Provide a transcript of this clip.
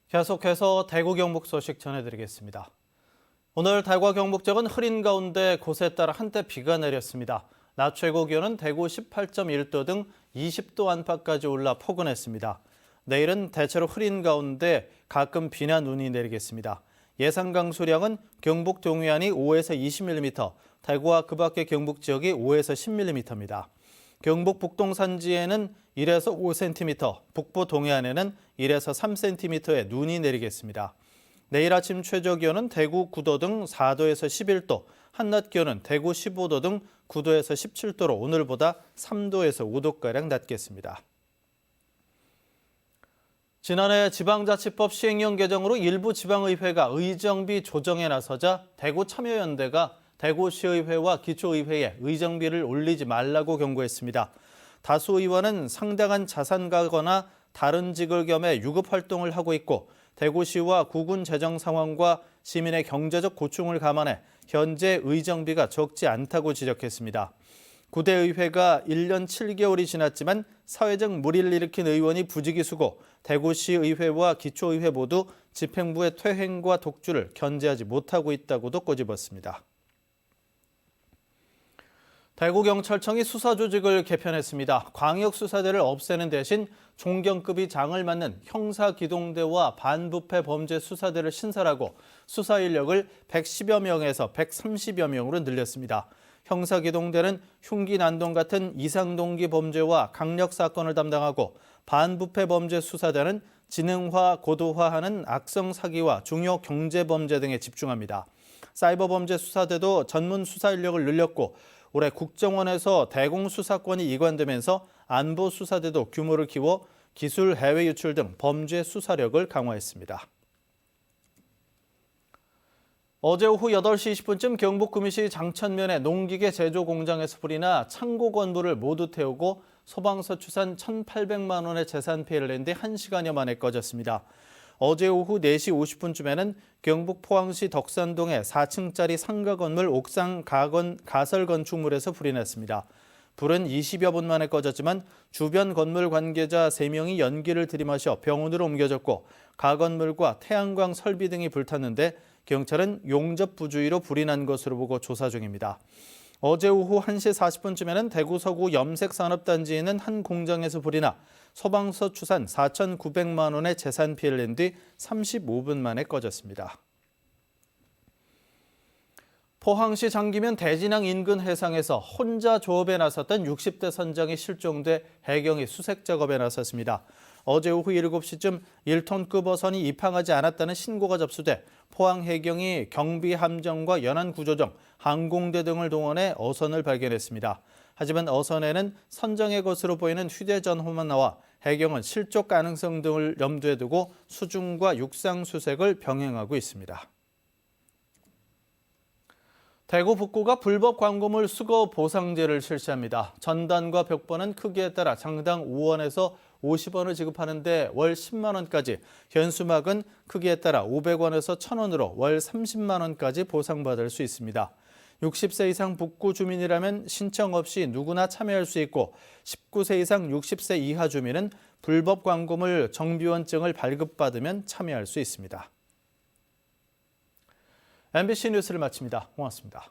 계속해서 대구 경북 소식 전해드리겠습니다. 오늘 대구와 경북 지역은 흐린 가운데 곳에 따라 한때 비가 내렸습니다. 낮 최고 기온은 대구 18.1도 등 20도 안팎까지 올라 포근했습니다. 내일은 대체로 흐린 가운데 가끔 비나 눈이 내리겠습니다. 예상 강수량은 경북 동해안이 5에서 20mm, 대구와 그 밖의 경북 지역이 5에서 10mm입니다. 경북 북동 산지에는 1에서 5cm, 북부 동해안에는 1에서 3cm의 눈이 내리겠습니다. 내일 아침 최저 기온은 대구 9도 등 4도에서 11도, 한낮 기온은 대구 15도 등 9도에서 17도로 오늘보다 3도에서 5도가량 낮겠습니다. 지난해 지방자치법 시행령 개정으로 일부 지방의회가 의정비 조정에 나서자 대구 참여연대가 대구시의회와 기초의회에 의정비를 올리지 말라고 경고했습니다. 다수 의원은 상당한 자산가거나 다른 직을 겸해 유급활동을 하고 있고 대구시와 구군 재정 상황과 시민의 경제적 고충을 감안해 현재 의정비가 적지 않다고 지적했습니다. 9대 의회가 1년 7개월이 지났지만 사회적 물의를 일으킨 의원이 부지기수고 대구시 의회와 기초의회 모두 집행부의 퇴행과 독주를 견제하지 못하고 있다고도 꼬집었습니다. 대구경찰청이 수사조직을 개편했습니다. 광역수사대를 없애는 대신 존경급이 장을 맡는 형사기동대와 반부패 범죄수사대를 신설하고 수사 인력을 110여 명에서 130여 명으로 늘렸습니다. 형사기동대는 흉기 난동 같은 이상동기 범죄와 강력사건을 담당하고 반부패 범죄수사대는 지능화, 고도화하는 악성 사기와 중요 경제범죄 등에 집중합니다. 사이버범죄 수사대도 전문 수사 인력을 늘렸고 올해 국정원에서 대공수사권이 이관되면서 안보수사대도 규모를 키워 기술 해외 유출 등 범죄 수사력을 강화했습니다. 어제 오후 8시 20분쯤 경북 구미시 장천면의 농기계 제조 공장에서 불이 나 창고 건물을 모두 태우고 소방서 추산 1,800만 원의 재산 피해를 낸 뒤 1시간여 만에 꺼졌습니다. 어제 오후 4시 50분쯤에는 경북 포항시 덕산동의 4층짜리 상가 건물 옥상 가설 건축물에서 불이 났습니다. 불은 20여 분 만에 꺼졌지만 주변 건물 관계자 3명이 연기를 들이마셔 병원으로 옮겨졌고 가건물과 태양광 설비 등이 불탔는데 경찰은 용접 부주의로 불이 난 것으로 보고 조사 중입니다. 어제 오후 1시 40분쯤에는 대구 서구 염색산업단지에 있는 한 공장에서 불이 나 소방서 추산 4,900만 원의 재산 피해를 낸 뒤 35분 만에 꺼졌습니다. 포항시 장기면 대진항 인근 해상에서 혼자 조업에 나섰던 60대 선장이 실종돼 해경이 수색 작업에 나섰습니다. 어제 오후 7시쯤 1톤급 어선이 입항하지 않았다는 신고가 접수돼 포항해경이 경비함정과 연안구조정, 항공대 등을 동원해 어선을 발견했습니다. 하지만 어선에는 선장의 것으로 보이는 휴대전화만 나와 해경은 실족 가능성 등을 염두에 두고 수중과 육상 수색을 병행하고 있습니다. 대구 북구가 불법 광고물 수거 보상제를 실시합니다. 전단과 벽보는 크기에 따라 장당 5원에서 50원을 지급하는데 월 10만 원까지, 현수막은 크기에 따라 500원에서 1,000원으로 월 30만 원까지 보상받을 수 있습니다. 60세 이상 북구 주민이라면 신청 없이 누구나 참여할 수 있고 19세 이상 60세 이하 주민은 불법 광고물 정비원증을 발급받으면 참여할 수 있습니다. MBC 뉴스를 마칩니다. 고맙습니다.